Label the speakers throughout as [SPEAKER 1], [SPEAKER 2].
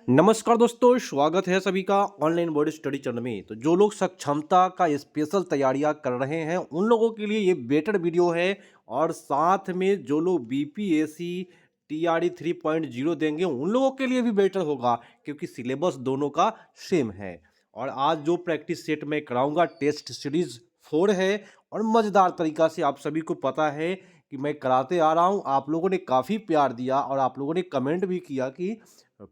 [SPEAKER 1] नमस्कार दोस्तों, स्वागत है सभी का ऑनलाइन बोर्ड स्टडी चैनल में। तो जो लोग सक्षमता का स्पेशल तैयारियां कर रहे हैं उन लोगों के लिए ये बेटर वीडियो है। और साथ में जो लोग बीपीएससी टीआरई 3.0 देंगे उन लोगों के लिए भी बेटर होगा, क्योंकि सिलेबस दोनों का सेम है। और आज जो प्रैक्टिस सेट में कराऊंगा टेस्ट सीरीज 4 है, और मज़ेदार तरीका से आप सभी को पता है कि मैं कराते आ रहा हूँ। आप लोगों ने काफ़ी प्यार दिया और आप लोगों ने कमेंट भी किया कि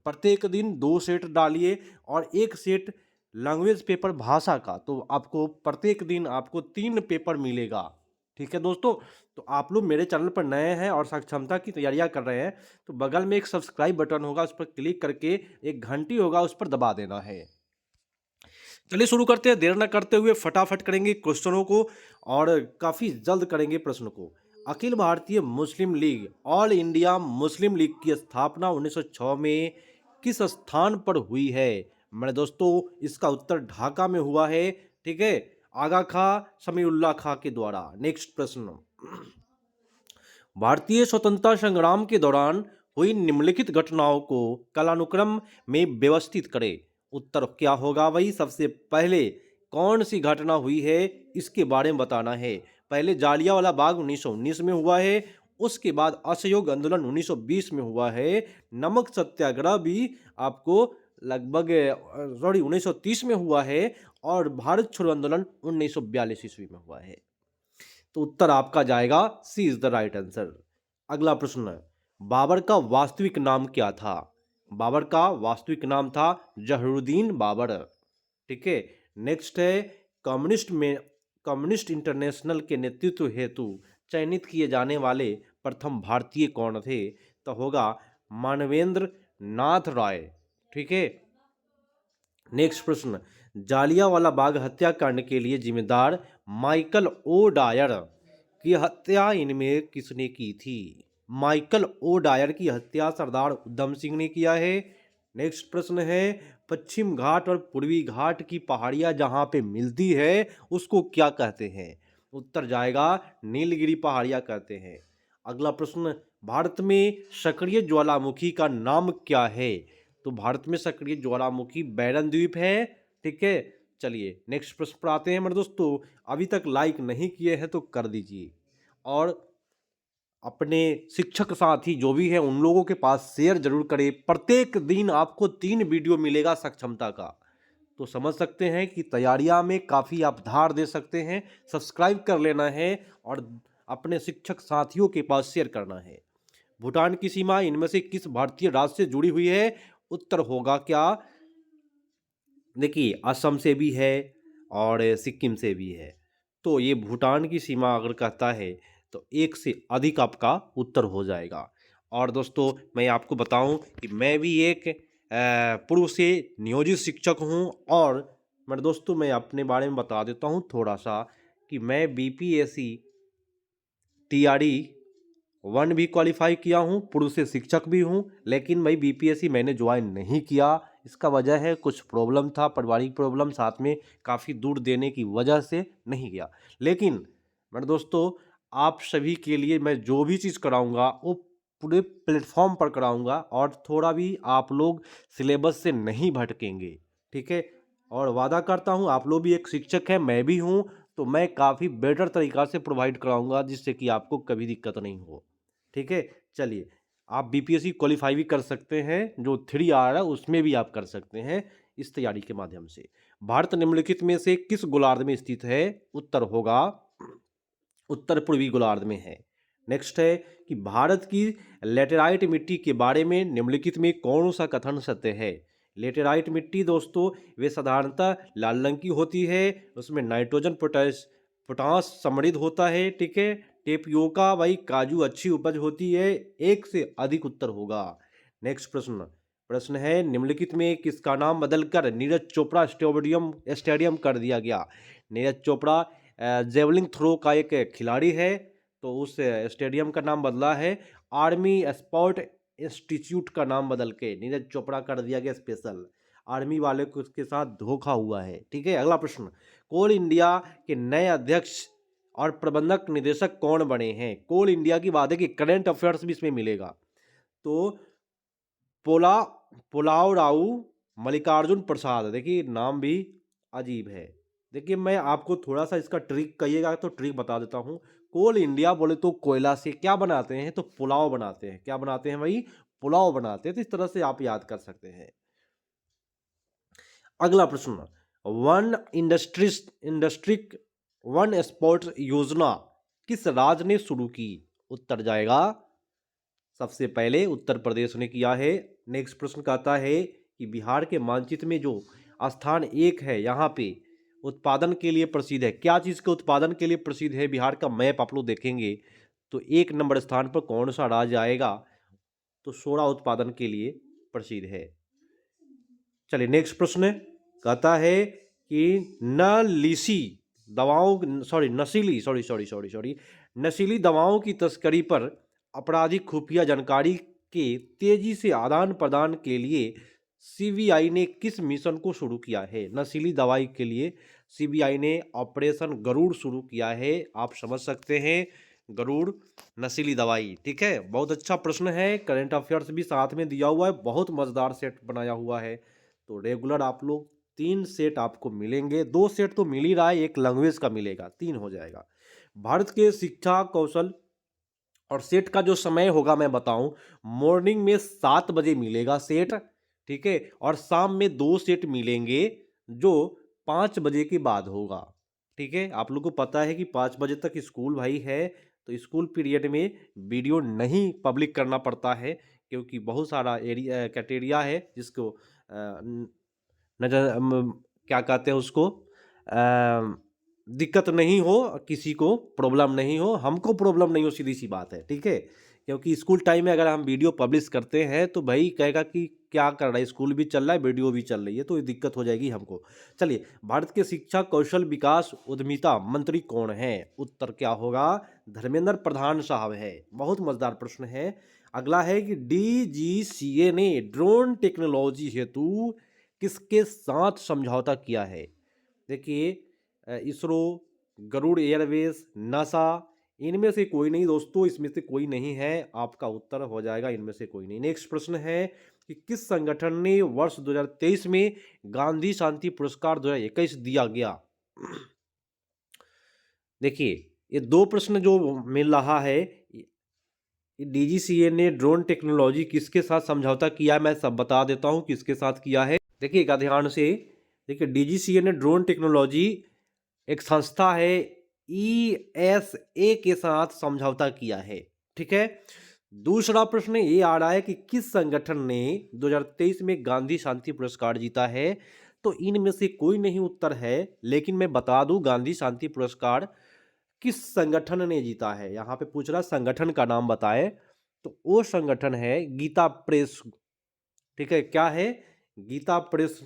[SPEAKER 1] प्रत्येक दिन 2 सेट डालिए और 1 सेट लैंग्वेज पेपर भाषा का, तो आपको प्रत्येक दिन आपको 3 पेपर मिलेगा। ठीक है दोस्तों, तो आप लोग मेरे चैनल पर नए हैं और सक्षमता की तैयारियां कर रहे हैं, तो बगल में एक सब्सक्राइब बटन होगा, उस पर क्लिक करके एक घंटी होगा उस पर दबा देना है। चलिए शुरू करते हैं, देर न करते हुए फटाफट करेंगे क्वेश्चनों को और काफ़ी जल्द करेंगे प्रश्न को। Akhil Bharatiya Muslim League All India Muslim League की स्थापना 1906 में किस स्थान पर हुई है? मेरे दोस्तों, इसका उत्तर ढाका में हुआ है। ठीक है, आगा खां समीउल्लाह खां के द्वारा। नेक्स्ट प्रश्न, भारतीय स्वतंत्रता संग्राम के दौरान हुई निम्नलिखित घटनाओं को कालानुक्रम में व्यवस्थित करें। उत्तर क्या होगा भाई? सबसे पहले कौन सी घटना हुई है इसके बारे में बताना है। पहले जालियांवाला बाग 1919 में हुआ है, उसके बाद असहयोग आंदोलन 1920 में हुआ है, नमक सत्याग्रह भी आपको लगभग 1930 में हुआ है, और भारत छोड़ो आंदोलन 1942 ईस्वी में हुआ है। तो उत्तर आपका जाएगा सी इज द राइट आंसर। अगला प्रश्न, बाबर का वास्तविक नाम क्या था? बाबर का वास्तविक नाम था जहरुद्दीन बाबर। ठीक है, नेक्स्ट है, कम्युनिस्ट इंटरनेशनल के नेतृत्व हेतु चयनित किए जाने वाले प्रथम भारतीय कौन थे? तो होगा मानवेंद्र नाथ राय। ठीक है, नेक्स्ट प्रश्न, जालियांवाला बाग हत्याकांड के लिए जिम्मेदार माइकल ओ डायर की हत्या इनमें किसने की थी? माइकल ओ डायर की हत्या सरदार उधम सिंह ने किया है। नेक्स्ट प्रश्न है, पश्चिम घाट और पूर्वी घाट की पहाड़ियां जहां पे मिलती है उसको क्या कहते हैं? उत्तर जाएगा नीलगिरी पहाड़ियां कहते हैं। अगला प्रश्न, भारत में सक्रिय ज्वालामुखी का नाम क्या है? तो भारत में सक्रिय ज्वालामुखी बैरन द्वीप है। ठीक है, चलिए नेक्स्ट प्रश्न पर आते हैं मेरे दोस्तों। अभी तक लाइक नहीं किए हैं तो कर दीजिए, और अपने शिक्षक साथी जो भी है उन लोगों के पास शेयर जरूर करें। प्रत्येक दिन आपको 3 वीडियो मिलेगा सक्षमता का, तो समझ सकते हैं कि तैयारियां में काफ़ी आप धार दे सकते हैं। सब्सक्राइब कर लेना है और अपने शिक्षक साथियों के पास शेयर करना है। भूटान की सीमा इनमें से किस भारतीय राज्य से जुड़ी हुई है? उत्तर होगा क्या? देखिए, असम से भी है और सिक्किम से भी है, तो ये भूटान की सीमा अगर कहता है तो एक से अधिक आपका उत्तर हो जाएगा। और दोस्तों, मैं आपको बताऊं कि मैं भी एक पूर्व से नियोजित शिक्षक हूं, और मेरे दोस्तों मैं अपने बारे में बता देता हूं थोड़ा सा कि मैं बीपीएससी टीआरई 1 भी क्वालिफाई किया हूँ, पूर्व से शिक्षक भी हूँ। लेकिन भाई बीपीएससी मैंने ज्वाइन नहीं किया, इसका वजह है कुछ प्रॉब्लम था, पारिवारिक प्रॉब्लम, साथ में काफ़ी दूर देने की वजह से नहीं गया। लेकिन मेरे दोस्तों, आप सभी के लिए मैं जो भी चीज़ कराऊंगा वो पूरे प्लेटफॉर्म पर कराऊंगा, और थोड़ा भी आप लोग सिलेबस से नहीं भटकेंगे। ठीक है, और वादा करता हूँ आप लोग भी एक शिक्षक हैं, मैं भी हूँ, तो मैं काफ़ी बेटर तरीक़ा से प्रोवाइड कराऊंगा जिससे कि आपको कभी दिक्कत नहीं हो। ठीक है, चलिए, आप बीपीएससी क्वालिफाई भी कर सकते हैं, जो 3 आ रहा है उसमें भी आप कर सकते हैं इस तैयारी के माध्यम से। भारत निम्नलिखित में से किस गोलार्ध में स्थित है? उत्तर होगा उत्तर पूर्वी गोलार्ध में है। नेक्स्ट है कि भारत की लेटेराइट मिट्टी के बारे में निम्नलिखित में कौन सा कथन सत्य है? लेटेराइट मिट्टी दोस्तों वे साधारणतः लाल रंग की होती है, उसमें नाइट्रोजन पोटास समृद्ध होता है। ठीक है, टेपियोका भाई काजू अच्छी उपज होती है। एक से अधिक उत्तर होगा। नेक्स्ट प्रश्न, प्रश्न है, निम्नलिखित में किसका नाम बदलकर नीरज चोपड़ा स्टेडियम कर दिया गया? नीरज चोपड़ा जेवलिन थ्रो का एक खिलाड़ी है, तो उस स्टेडियम का नाम बदला है। आर्मी स्पोर्ट इंस्टीट्यूट का नाम बदल के नीरज चोपड़ा कर दिया गया स्पेशल। आर्मी वाले को उसके साथ धोखा हुआ है। ठीक है, अगला प्रश्न, कोल इंडिया के नए अध्यक्ष और प्रबंधक निदेशक कौन बने हैं? कोल इंडिया की बात है कि करंट अफेयर्स भी इसमें मिलेगा। तो पोला पुलाव राव मल्लिकार्जुन प्रसाद। देखिए नाम भी अजीब है। देखिए मैं आपको थोड़ा सा इसका ट्रिक कहिएगा तो ट्रिक बता देता हूँ। कोल इंडिया बोले तो कोयला से क्या बनाते हैं, तो पुलाव बनाते हैं। क्या बनाते हैं भाई? पुलाव बनाते हैं। तो इस तरह से आप याद कर सकते हैं। अगला प्रश्न, वन इंडस्ट्री वन स्पोर्ट्स योजना किस राज्य ने शुरू की? उत्तर जाएगा सबसे पहले उत्तर प्रदेश ने किया है। नेक्स्ट प्रश्न कहता है कि बिहार के मानचित्र में जो स्थान 1 है, यहाँ पे उत्पादन के लिए प्रसिद्ध है। क्या चीज़ के उत्पादन के लिए प्रसिद्ध है? बिहार का मैप आप लोग देखेंगे तो 1 नंबर स्थान पर कौन सा राज्य आएगा? तो सोडा उत्पादन के लिए प्रसिद्ध है। चलिए नेक्स्ट प्रश्न कहता है कि नशीली दवाओं की तस्करी पर आपराधिक खुफिया जानकारी के तेजी से आदान प्रदान के लिए सीबीआई ने किस मिशन को शुरू किया है? नशीली दवाई के लिए सीबीआई ने ऑपरेशन गरुड़ शुरू किया है। आप समझ सकते हैं, गरुड़ नशीली दवाई। ठीक है, बहुत अच्छा प्रश्न है। करंट अफेयर्स भी साथ में दिया हुआ है, बहुत मजेदार सेट बनाया हुआ है। तो रेगुलर आप लोग 3 सेट आपको मिलेंगे। 2 सेट तो मिल ही रहा है, एक लैंग्वेज का मिलेगा, 3 हो जाएगा। भारत के शिक्षा कौशल और सेट का जो समय होगा मैं बताऊं, मॉर्निंग में 7 बजे मिलेगा सेट। ठीक है, और शाम में 2 सेट मिलेंगे जो 5 बजे के बाद होगा। ठीक है, आप लोग को पता है कि 5 बजे तक स्कूल भाई है, तो स्कूल पीरियड में वीडियो नहीं पब्लिक करना पड़ता है, क्योंकि बहुत सारा एरिया कैटेरिया है जिसको नजर क्या कहते हैं उसको, दिक्कत नहीं हो, किसी को प्रॉब्लम नहीं हो, हमको प्रॉब्लम नहीं हो, सीधी सी बात है। ठीक है, क्योंकि स्कूल टाइम में अगर हम वीडियो पब्लिश करते हैं तो भाई कहेगा कि क्या कर रहा है, स्कूल भी चल रहा है वीडियो भी चल रही है, तो ये दिक्कत हो जाएगी हमको। चलिए, भारत के शिक्षा कौशल विकास उद्यमिता मंत्री कौन है? उत्तर क्या होगा? धर्मेंद्र प्रधान साहब है। बहुत मजेदार प्रश्न है। अगला है कि डीजीसीए ने ड्रोन टेक्नोलॉजी हेतु किसके साथ समझौता किया है? देखिए, इसरो, गरुड़ एयरवेज, नासा, इनमें से कोई नहीं दोस्तों, इसमें से कोई नहीं है। आपका उत्तर हो जाएगा इनमें से कोई नहीं। नेक्स्ट प्रश्न है कि किस संगठन ने वर्ष 2023 में गांधी शांति पुरस्कार 2021 दिया गया? देखिए, ये 2 प्रश्न जो मिल रहा है, डीजीसीए ने ड्रोन टेक्नोलॉजी किसके साथ समझौता किया, मैं सब बता देता हूं किसके साथ किया है। देखिएगा ध्यान से। देखिए, डीजीसीए ने ड्रोन टेक्नोलॉजी एक संस्था है ईएसए के साथ समझौता किया है। ठीक है, दूसरा प्रश्न ये आ रहा है कि किस संगठन ने 2023 में गांधी शांति पुरस्कार जीता है? तो इनमें से कोई नहीं उत्तर है, लेकिन मैं बता दूं गांधी शांति पुरस्कार किस संगठन ने जीता है। यहां पे पूछ रहा संगठन का नाम बताए, तो वो संगठन है गीता प्रेस। ठीक है, क्या है? गीता प्रेस।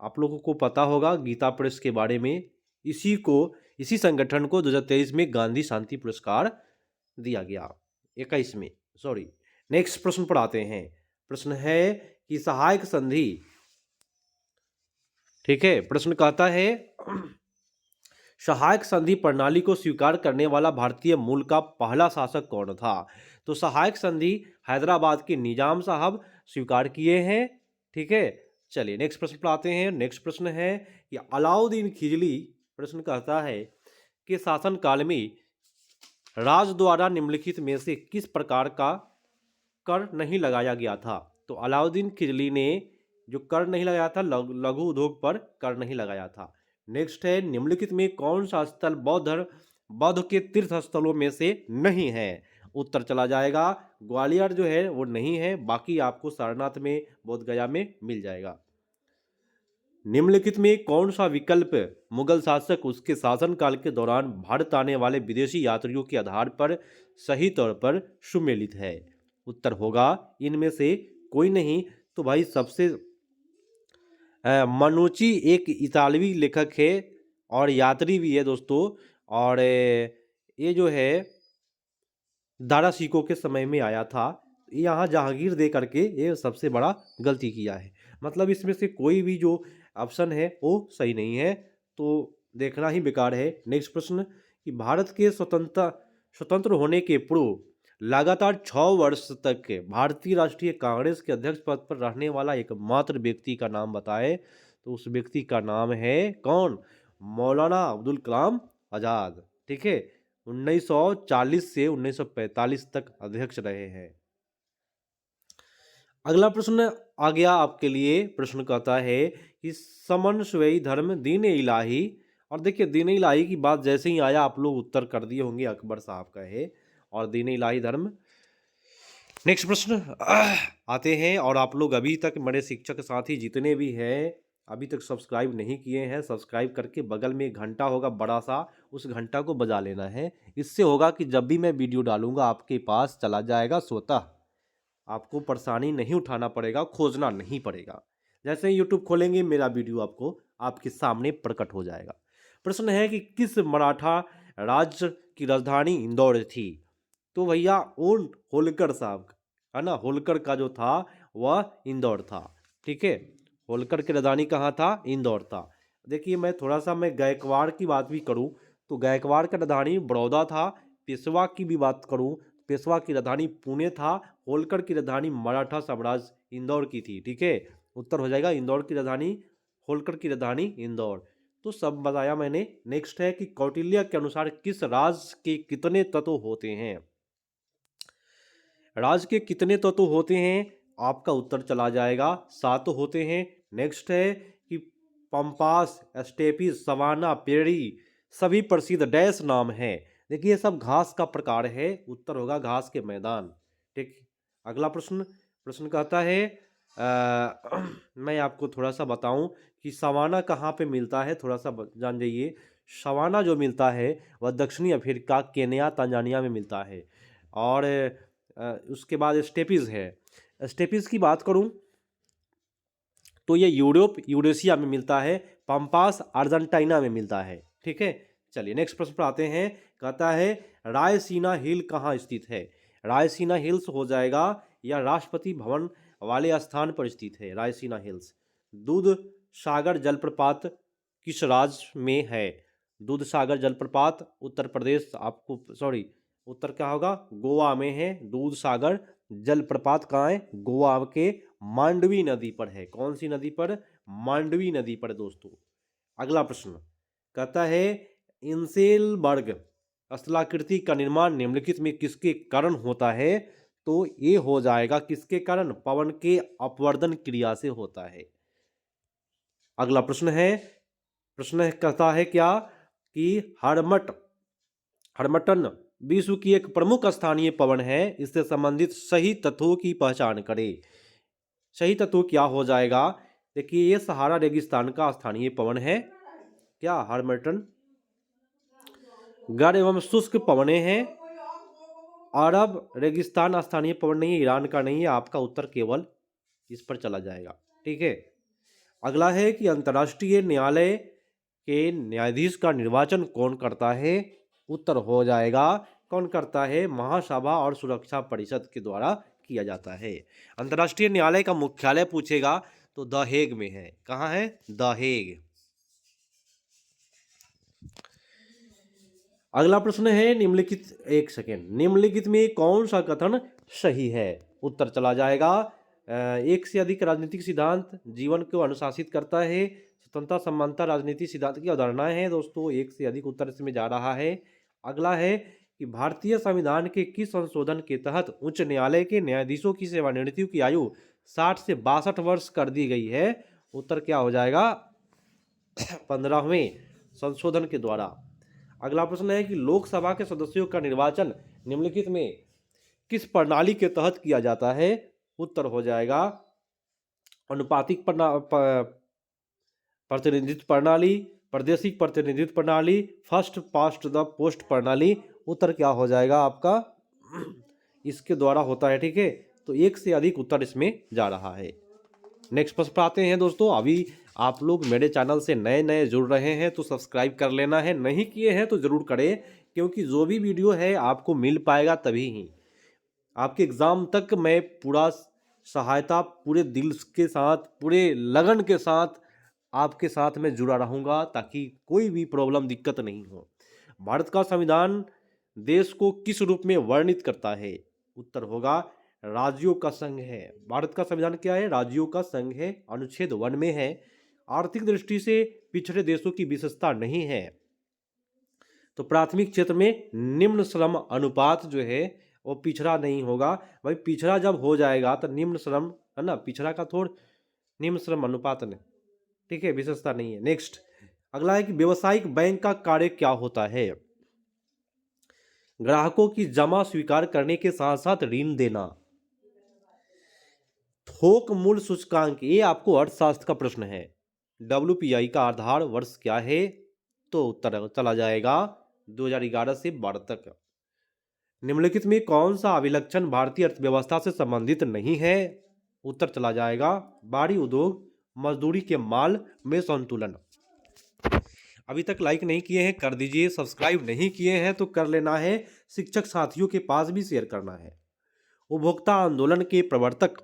[SPEAKER 1] आप लोगों को पता होगा गीता प्रेस के बारे में। इसी संगठन को 2023 में गांधी शांति पुरस्कार दिया गया, 21 में, सॉरी। नेक्स्ट प्रश्न पर आते हैं। प्रश्न है कि सहायक संधि। ठीक है, प्रश्न कहता है सहायक संधि प्रणाली को स्वीकार करने वाला भारतीय मूल का पहला शासक कौन था? तो सहायक संधि हैदराबाद के निजाम साहब स्वीकार किए हैं। ठीक है, चलिए नेक्स्ट प्रश्न पर आते हैं। नेक्स्ट प्रश्न है कि अलाउद्दीन खिलजी, प्रश्न कहता है कि शासनकाल में राज द्वारा निम्नलिखित में से किस प्रकार का कर नहीं लगाया गया था? तो अलाउद्दीन खिलजी ने जो कर नहीं लगाया था, लघु उद्योग पर कर नहीं लगाया था। नेक्स्ट है निम्नलिखित में कौन सा स्थल बौद्ध के तीर्थ स्थलों में से नहीं है? उत्तर चला जाएगा ग्वालियर जो है वो नहीं है, बाकी आपको सारनाथ में, बोध गया में मिल जाएगा। निम्नलिखित में कौन सा विकल्प मुगल शासक उसके शासनकाल के दौरान भारत आने वाले विदेशी यात्रियों के आधार पर सही तौर पर सुमेलित है? उत्तर होगा इनमें से कोई नहीं। तो भाई सबसे मनुची एक इतालवी लेखक है और यात्री भी है दोस्तों, और ये जो है दारा सिकों के समय में आया था। यहाँ जहांगीर दे करके ये सबसे बड़ा गलती किया है। मतलब इसमें से कोई भी जो ऑप्शन है वो सही नहीं है, तो देखना ही बेकार है। नेक्स्ट प्रश्न कि भारत के स्वतंत्र होने के पूर्व लगातार 6 वर्ष तक के भारतीय राष्ट्रीय कांग्रेस के अध्यक्ष पद पर रहने वाला एकमात्र व्यक्ति का नाम बताए, तो उस व्यक्ति का नाम है कौन? मौलाना अब्दुल कलाम आज़ाद। ठीक है, 1940 से 1945 तक अध्यक्ष रहे हैं। अगला प्रश्न आ गया आपके लिए। प्रश्न कहता है कि समन्वयी धर्म दीन इलाही, और देखिए दीन इलाही की बात जैसे ही आया आप लोग उत्तर कर दिए होंगे, अकबर साहब का है और दीन इलाही धर्म। नेक्स्ट प्रश्न आते हैं, और आप लोग अभी तक मेरे शिक्षक साथी जितने भी हैं अभी तक सब्सक्राइब नहीं किए हैं, सब्सक्राइब करके बगल में घंटा होगा बड़ा सा, उस घंटा को बजा लेना है। इससे होगा कि जब भी मैं वीडियो डालूंगा आपके पास चला जाएगा स्वतः, आपको परेशानी नहीं उठाना पड़ेगा, खोजना नहीं पड़ेगा। जैसे ही यूट्यूब खोलेंगे मेरा वीडियो आपको आपके सामने प्रकट हो जाएगा। प्रश्न है कि किस मराठा राज्य की राजधानी इंदौर थी? तो भैया ओल्ड होलकर साहब है ना, होलकर का जो था वह इंदौर था। ठीक है, होलकर की राजधानी कहाँ था? इंदौर था। देखिए मैं थोड़ा सा मैं गायकवाड़ की बात भी करूँ तो गायकवाड़ का राजधानी बड़ौदा था। पेशवा की भी बात करूँ, पेशवा की राजधानी पुणे था। होलकर की राजधानी मराठा साम्राज्य इंदौर की थी। ठीक है, उत्तर हो जाएगा इंदौर की राजधानी, होलकर की राजधानी इंदौर। तो सब बताया मैंने। नेक्स्ट है कि कौटिल्य के अनुसार किस राज के कितने तत्व होते हैं? राज के कितने तत्व होते हैं? आपका उत्तर चला जाएगा 7 होते हैं। नेक्स्ट है कि पंपास, स्टेपिस, सवाना, पेड़ी सभी प्रसिद्ध डैश नाम है। देखिए सब घास का प्रकार है, उत्तर होगा घास के मैदान। ठीक, अगला प्रश्न प्रश्न कहता है मैं आपको थोड़ा सा बताऊं कि सवाना कहाँ पे मिलता है, थोड़ा सा जान जाइए। सवाना जो मिलता है वह दक्षिणी अफ्रीका, केन्या, तंजानिया में मिलता है। और उसके बाद स्टेपिस है। स्टेपिस की बात करूं तो ये यूरोप, यूरेशिया में मिलता है। पंपास अर्जेंटीना में मिलता है। ठीक है, चलिए नेक्स्ट प्रश्न पर आते हैं। कहता है रायसीना हिल कहाँ स्थित है? रायसीना हिल्स हो जाएगा या राष्ट्रपति भवन वाले स्थान पर स्थित है रायसीना हिल्स। दूध सागर जलप्रपात किस राज्य में है? दूध सागर जलप्रपात उत्तर प्रदेश, आपको सॉरी उत्तर क्या होगा? गोवा में है। दूध सागर जलप्रपात कहाँ है? गोवा के मांडवी नदी पर है। कौन सी नदी पर? मांडवी नदी पर दोस्तों। अगला प्रश्न कहता है इंसेलबर्ग स्थलाकृति का निर्माण निम्नलिखित में किसके कारण होता है? तो ये हो जाएगा किसके कारण? पवन के अपवर्तन क्रिया से होता है। अगला प्रश्न है, प्रश्न कहता है क्या कि हरमटन विश्व की एक प्रमुख स्थानीय पवन है, इससे संबंधित सही तत्वों की पहचान करें। सही तत्व क्या हो जाएगा? देखिए ये सहारा रेगिस्तान का स्थानीय पवन है क्या? हरमटन। गर्म एवं शुष्क पवने हैं। अरब रेगिस्तान स्थानीय पवन नहीं है, ईरान का नहीं है। आपका उत्तर केवल इस पर चला जाएगा। ठीक है, अगला है कि अंतर्राष्ट्रीय न्यायालय के न्यायाधीश का निर्वाचन कौन करता है? उत्तर हो जाएगा कौन करता है? महासभा और सुरक्षा परिषद के द्वारा किया जाता है। अंतर्राष्ट्रीय न्यायालय का मुख्यालय पूछेगा तो द हेग में है। कहाँ है? The Hague. अगला प्रश्न है निम्नलिखित, एक सेकेंड, निम्नलिखित में कौन सा कथन सही है? उत्तर चला जाएगा एक से अधिक राजनीतिक सिद्धांत जीवन को अनुशासित करता है। स्वतंत्रता समानता राजनीतिक सिद्धांत की अवधारणाएं हैं दोस्तों। एक से अधिक उत्तर इसमें जा रहा है। अगला है कि भारतीय संविधान के किस संशोधन के तहत उच्च न्यायालय के न्यायाधीशों की सेवानिवृत्ति की आयु 60 से 62 वर्ष कर दी गई है? उत्तर क्या हो जाएगा? 15वें संशोधन के द्वारा। अगला प्रश्न है कि लोकसभा के सदस्यों का निर्वाचन निम्नलिखित में किस प्रणाली के तहत किया जाता है? उत्तर हो जाएगा अनुपातिक प्रतिनिधित्व प्रणाली, प्रादेशिक प्रतिनिधित्व प्रणाली, फर्स्ट पास्ट द पोस्ट प्रणाली। उत्तर क्या हो जाएगा आपका? इसके द्वारा होता है। ठीक है, तो एक से अधिक उत्तर इसमें जा रहा है। नेक्स्ट प्रश्न पर आते हैं दोस्तों। अभी आप लोग मेरे चैनल से नए नए जुड़ रहे हैं तो सब्सक्राइब कर लेना है, नहीं किए हैं तो ज़रूर करें, क्योंकि जो भी वीडियो है आपको मिल पाएगा तभी ही। आपके एग्ज़ाम तक मैं पूरा सहायता, पूरे दिल के साथ, पूरे लगन के साथ आपके साथ में जुड़ा रहूँगा ताकि कोई भी प्रॉब्लम, दिक्कत नहीं हो। भारत का संविधान देश को किस रूप में वर्णित करता है? उत्तर होगा राज्यों का संघ है। भारत का संविधान क्या है? राज्यों का संघ है, अनुच्छेद 1 में है। आर्थिक दृष्टि से पिछड़े देशों की विशेषता नहीं है। तो प्राथमिक क्षेत्र में निम्न श्रम अनुपात जो है वो पिछड़ा नहीं होगा। भाई पिछड़ा जब हो जाएगा तो निम्न श्रम है ना, पिछड़ा का थोड़ निम्न श्रम अनुपात ने, ठीक है, विशेषता नहीं है। नेक्स्ट अगला है कि व्यवसायिक बैंक का कार्य क्या होता है? ग्राहकों की जमा स्वीकार करने के साथ साथ ऋण देना। थोक मूल्य सूचकांक, ये आपको अर्थशास्त्र का प्रश्न है। WPI का आधार वर्ष क्या है? तो उत्तर चला जाएगा 2011 से 12 तक। निम्नलिखित में कौन सा अभिलक्षण भारतीय अर्थव्यवस्था से संबंधित नहीं है? उत्तर चला जाएगा भारी उद्योग, मजदूरी के माल में संतुलन। अभी तक लाइक नहीं किए हैं कर दीजिए, सब्सक्राइब नहीं किए हैं तो कर लेना है, शिक्षक साथियों के पास भी शेयर करना है। उपभोक्ता आंदोलन के प्रवर्तक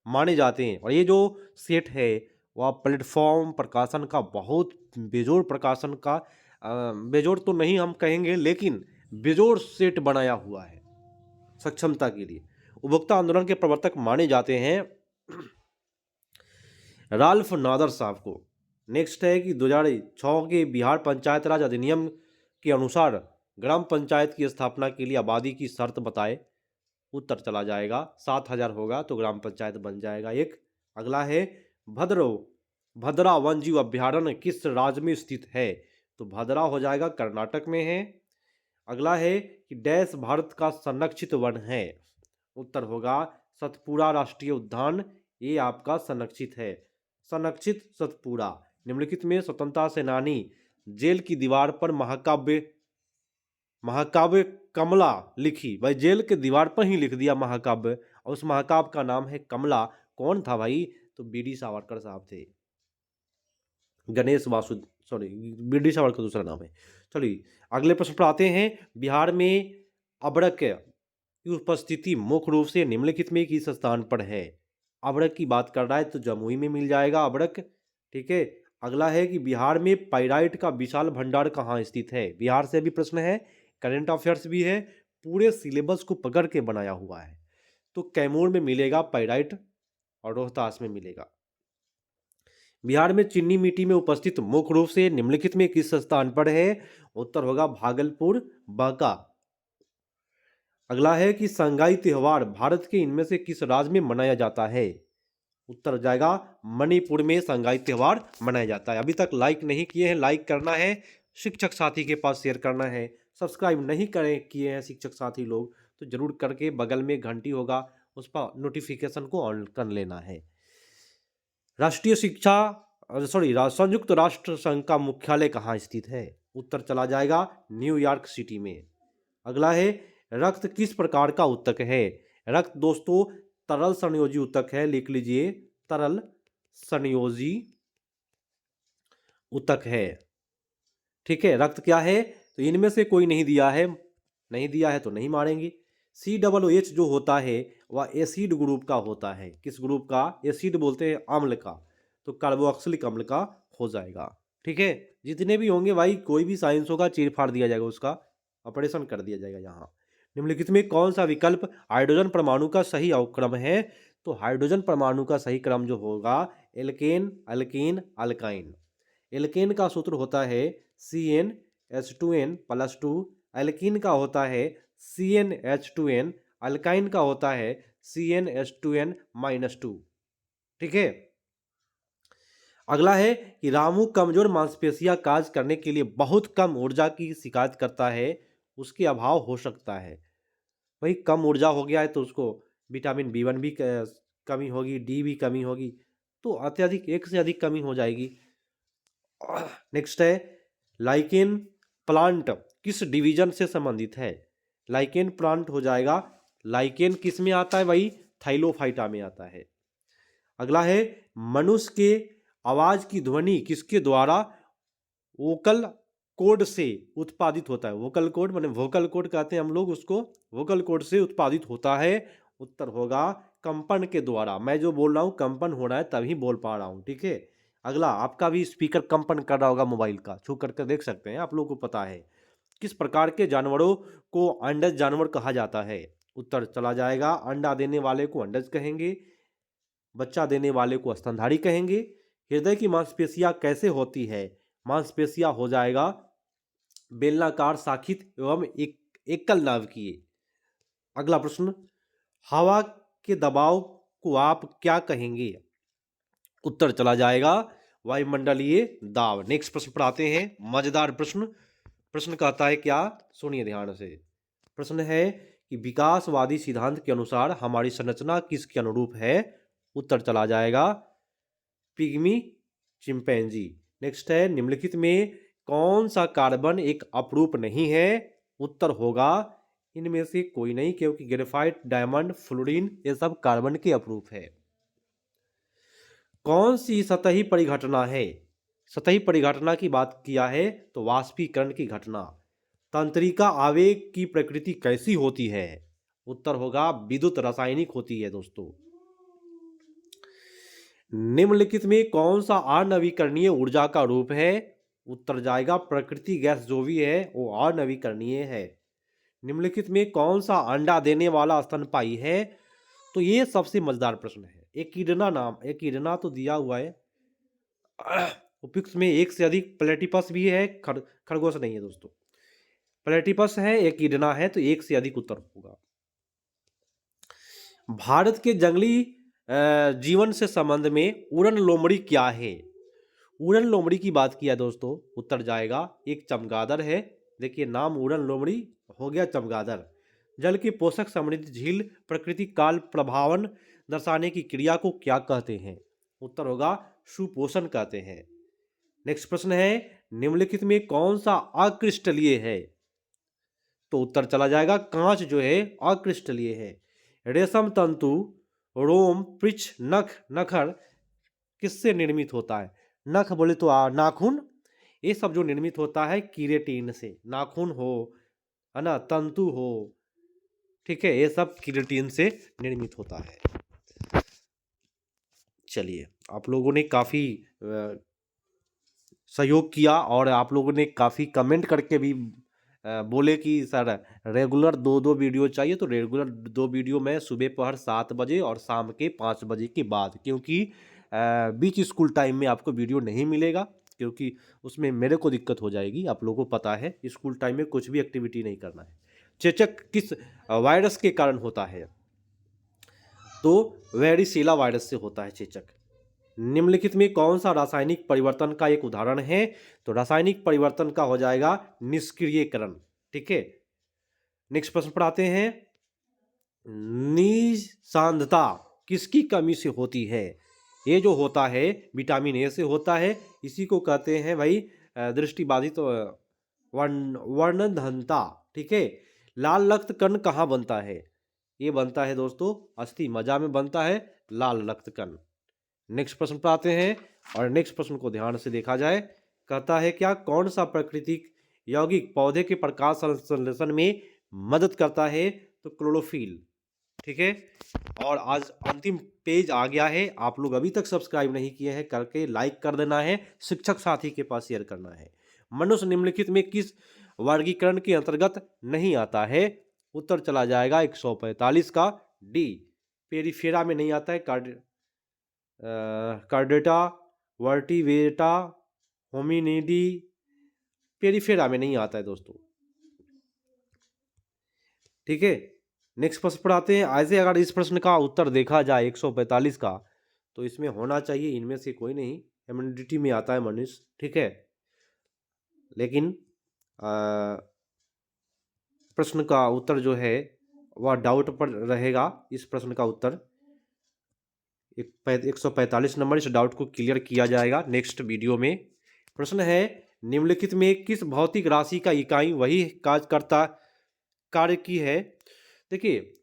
[SPEAKER 1] माने जाते हैं और ये जो सेट है वह प्लेटफॉर्म प्रकाशन का बहुत बेजोड़ प्रकाशन का बेजोड़ तो नहीं हम कहेंगे लेकिन बेजोड़ सेट बनाया हुआ है सक्षमता के लिए। उपभोक्ता आंदोलन के प्रवर्तक माने जाते हैं राल्फ नादर साहब को। नेक्स्ट है कि 2006 के बिहार पंचायत राज अधिनियम के अनुसार ग्राम पंचायत की स्थापना के लिए आबादी की शर्त बताए। उत्तर चला जाएगा 7,000 होगा तो ग्राम पंचायत बन जाएगा एक। अगला है भद्रा वन जीव अभ्यारण्य किस राज्य में स्थित है? तो भद्रा हो जाएगा कर्नाटक में है। अगला है कि डैश भारत का संरक्षित वन है? उत्तर होगा सतपुड़ा राष्ट्रीय उद्यान, ये आपका संरक्षित है, संरक्षित सतपुड़ा। निम्नलिखित में स्वतंत्रता सेनानी जेल की दीवार पर महाकाव्य कमला लिखी। भाई जेल के दीवार पर ही लिख दिया महाकाव्य और उस महाकाव्य का नाम है कमला। कौन था भाई? तो BD सावरकर साहब थे। गणेश वासु सॉरी BD सावरकर दूसरा नाम है। चलिए अगले प्रश्न पर आते हैं। बिहार में अबड़क की उपस्थिति मुख्य रूप से निम्नलिखित में किस स्थान पर है? अबड़क की बात कर रहा है तो जमुई में मिल जाएगा अबड़क, ठीक है। अगला है कि बिहार में पाइराइट का विशाल भंडार कहाँ स्थित है? बिहार से भी प्रश्न है, करंट अफेयर्स भी है, पूरे सिलेबस को पकड़ के बनाया हुआ है। तो कैमूर में मिलेगा पाइराइट और रोहतास में मिलेगा। बिहार में चीनी मिट्टी में उपस्थित मुख्य रूप से निम्नलिखित में किस स्थान पर है? उत्तर होगा भागलपुर बांका। अगला है कि संगाई त्योहार भारत के इनमें से किस राज्य में मनाया जाता है? उत्तर जाएगा मणिपुर में संगाई त्योहार मनाया जाता है। अभी तक लाइक नहीं किए हैं, लाइक करना है, शिक्षक साथी के पास शेयर करना है। सब्सक्राइब नहीं किए हैं शिक्षक साथी लोग तो जरूर करके बगल में घंटी होगा उस पर नोटिफिकेशन को ऑन कर लेना है। राष्ट्रीय शिक्षा संयुक्त राष्ट्र संघ का मुख्यालय कहाँ स्थित है? उत्तर चला जाएगा न्यूयॉर्क सिटी में। अगला है रक्त किस प्रकार का ऊतक है? रक्त दोस्तों तरल संयोजी ऊतक है, लिख लीजिए तरल संयोजी ऊतक है, ठीक है। रक्त क्या है? तो इनमें से कोई नहीं दिया है, नहीं दिया है तो नहीं मारेंगे। COOH जो होता है वह एसिड ग्रुप का होता है। किस ग्रुप का? एसिड बोलते हैं अम्ल का, तो कार्बोक्सिलिक अम्ल का हो जाएगा, ठीक है। जितने भी होंगे भाई कोई भी साइंस होगा चीर फाड़ दिया जाएगा, उसका ऑपरेशन कर दिया जाएगा। यहाँ निम्नलिखित में कौन सा विकल्प हाइड्रोजन परमाणु का सही अवक्रम है? तो हाइड्रोजन परमाणु का सही क्रम जो होगा एल्केन अल्कीन अल्काइन। एल्केन का सूत्र होता है CnH2n+2, एल्कीन का होता है CnH2n, अल्काइन का होता है CnH2n-2, ठीक है। अगला है कि रामू कमजोर मांसपेशियां कार्य करने के लिए बहुत कम ऊर्जा की शिकायत करता है, उसके अभाव हो सकता है। भाई कम ऊर्जा हो गया है तो उसको विटामिन B1 भी कमी होगी, D भी कमी होगी, तो अत्यधिक एक से अधिक कमी हो जाएगी। नेक्स्ट है लाइकेन प्लांट किस डिवीजन से संबंधित है? लाइकेन प्लांट हो जाएगा, लाइकेन किस में आता है भाई? थाइलोफाइटा में आता है। अगला है मनुष्य के आवाज की ध्वनि किसके द्वारा वोकल कोड से उत्पादित होता है? वोकल कोड माने वोकल कोड कहते हैं हम लोग उसको, वोकल कोड से उत्पादित होता है। उत्तर होगा कंपन के द्वारा। मैं जो बोल रहा हूँ कंपन हो रहा है तभी बोल पा रहा हूँ, ठीक है। अगला आपका भी स्पीकर कंपन कर रहा होगा मोबाइल का, छू करके देख सकते हैं, आप लोगों को पता है। किस प्रकार के जानवरों को अंडज जानवर कहा जाता है? उत्तर चला जाएगा अंडा देने वाले को अंडज कहेंगे, बच्चा देने वाले को स्तनधारी कहेंगे। हृदय की मांसपेशियां कैसे होती है? मांसपेशियां हो जाएगा बेलनाकार, शाखित एवं एकल नाभिकीय। अगला प्रश्न, हवा के दबाव को आप क्या कहेंगे? उत्तर चला जाएगा वायुमंडलीय दाब। नेक्स्ट प्रश्न पर आते हैं, मजेदार प्रश्न। प्रश्न कहता है क्या? सुनिए ध्यान से। प्रश्न है कि विकासवादी सिद्धांत के अनुसार हमारी संरचना किसके अनुरूप है? उत्तर चला जाएगा पिग्मी चिंपैंजी। नेक्स्ट है, निम्नलिखित में कौन सा कार्बन एक अपरूप नहीं है? उत्तर होगा इनमें से कोई नहीं, क्योंकि ग्रेफाइट, डायमंड, फ्लोरीन ये सब कार्बन के अपरूप है। कौन सी सतही परिघटना है? सतही परिघटना की बात किया है तो वाष्पीकरण की घटना। तंत्रिका आवेग की प्रकृति कैसी होती है? उत्तर होगा विद्युत रासायनिक होती है दोस्तों। निम्नलिखित में कौन सा अनवीकरणीय ऊर्जा का रूप है? उत्तर जाएगा प्रकृति गैस जो भी है वो अनवीकरणीय है। निम्नलिखित में कौन सा अंडा देने वाला स्तनपायी है? तो ये सबसे मजेदार प्रश्न है। एकिडना तो दिया हुआ है, उपयुक्त में एक से अधिक प्लेटिपस भी है, खरगोश नहीं है दोस्तों। प्लेटिपस है, एकिडना है, तो एक से अधिक उत्तर होगा। भारत के जंगली जीवन से संबंध में उड़न लोमड़ी क्या है? उड़न लोमड़ी की बात किया दोस्तों, उत्तर जाएगा एक चमगादड़ है। देखिए नाम उड़न लोमड़ी हो गया चमगादड़। जल की पोषक समृद्ध झील प्रकृति काल प्रभावन दर्शाने की क्रिया को क्या कहते हैं? उत्तर होगा सुपोषण कहते हैं। नेक्स्ट प्रश्न है, निम्नलिखित में कौन सा अक्रिस्टलीय है? तो उत्तर चला जाएगा कांच जो है अक्रिस्टलीय है। रेशम तंतु, रोम, पृच्छ, नख, नखर किससे निर्मित होता है? नख बोले तो नाखून, ये सब जो निर्मित होता है कीरेटिन से। नाखून हो, है ना, तंतु हो, ठीक है, ये सब कीरेटिन से निर्मित होता है। चलिए, आप लोगों ने काफी सहयोग किया और आप लोगों ने काफी कमेंट करके भी बोले कि सर रेगुलर 2-2 वीडियो चाहिए। तो रेगुलर 2 वीडियो मैं सुबह पहर 7 बजे और शाम के 5 बजे के बाद, क्योंकि बीच स्कूल टाइम में आपको वीडियो नहीं मिलेगा, क्योंकि उसमें मेरे को दिक्कत हो जाएगी। आप लोगों को पता है स्कूल टाइम में कुछ भी एक्टिविटी नहीं करना है। चेचक किस वायरस के कारण होता है? तो वेरिसेला वायरस से होता है चेचक। निम्नलिखित में कौन सा रासायनिक परिवर्तन का एक उदाहरण है? तो रासायनिक परिवर्तन का हो जाएगा निष्क्रियकरण। ठीक है, नेक्स्ट प्रश्न पर आते हैं, निस्सांधता किसकी कमी से होती है? ये जो होता है विटामिन ए से होता है। इसी को कहते हैं भाई दृष्टिबाधित वर्णनधनता। ठीक है, लाल रक्त कण कहाँ बनता है? ये बनता है दोस्तों अस्थि मज्जा में बनता है लाल रक्त कण। नेक्स्ट प्रश्न पर आते हैं और नेक्स्ट प्रश्न को ध्यान से देखा जाए। कहता है क्या, कौन सा प्राकृतिक यौगिक पौधे के प्रकाश संश्लेषण में मदद करता है? तो क्लोरोफिल। ठीक है, और आज अंतिम पेज आ गया है। आप लोग अभी तक सब्सक्राइब नहीं किए हैं, करके लाइक कर देना है, शिक्षक साथी के पास शेयर करना है। मनुष्य निम्नलिखित में किस वर्गीकरण के अंतर्गत नहीं आता है? उत्तर चला जाएगा 145 का डी, पेरिफेरा में नहीं आता है। कार्डेटा, वर्टिवेटा, होमिनिडी पेरिफेरा में नहीं आता है दोस्तों। ठीक है, नेक्स्ट प्रश्न पर आते हैं। ऐसे अगर इस प्रश्न का उत्तर देखा जाए 145 का, तो इसमें होना चाहिए इनमें से कोई नहीं, इम्यूनिटी में आता है मनुष्य। ठीक है, लेकिन प्रश्न का उत्तर जो है वह डाउट पर रहेगा। इस प्रश्न का उत्तर 145 नंबर, इस डाउट को क्लियर किया जाएगा नेक्स्ट वीडियो में। प्रश्न है, निम्नलिखित में किस भौतिक राशि का इकाई वही कार्य की है? देखिए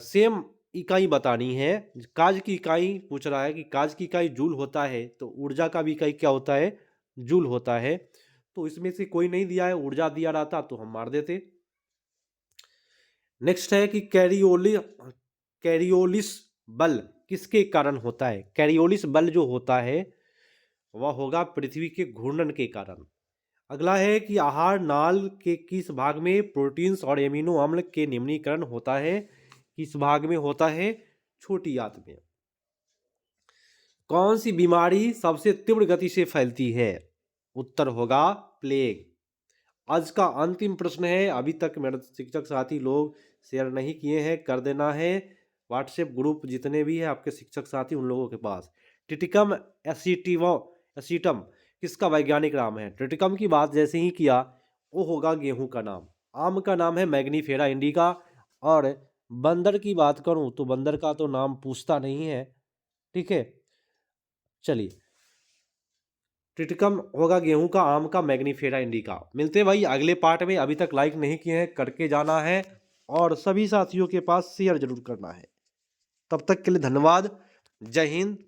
[SPEAKER 1] सेम इकाई बतानी है। काज की इकाई पूछ रहा है कि काज की इकाई जूल होता है, तो ऊर्जा का भी इकाई क्या होता है? जूल होता है। तो इसमें से कोई नहीं दिया है, ऊर्जा दिया रहता तो हम मार देते। नेक्स्ट है कि कैरियोलिस बल किसके कारण होता है? कैरियोलिस बल जो होता है वह होगा पृथ्वी के घूर्णन के कारण। अगला है कि आहार नाल के किस भाग में प्रोटीन्स और एमिनो अम्ल के निम्नीकरण होता है? किस भाग में होता है? छोटी आंत में। कौन सी बीमारी सबसे तीव्र गति से फैलती है? उत्तर होगा प्लेग। आज का अंतिम प्रश्न है, अभी तक मेरे शिक्षक साथी लोग शेयर नहीं किए हैं, कर देना है। व्हाट्सएप ग्रुप जितने भी है आपके शिक्षक साथी, उन लोगों के पास। ट्रिटिकम एसिटम किसका वैज्ञानिक नाम है? ट्रिटिकम की बात जैसे ही किया, वो होगा गेहूं का नाम। आम का नाम है मैग्नीफेरा इंडिका। और बंदर की बात करूं तो बंदर का तो नाम पूछता नहीं है, ठीक है। चलिए, ट्रिटिकम होगा गेहूं का, आम का मैग्नीफेरा इंडिका। मिलते हैं भाई अगले पार्ट में। अभी तक लाइक नहीं किए हैं, करके जाना है और सभी साथियों के पास शेयर जरूर करना है। तब तक के लिए धन्यवाद। जय हिंद।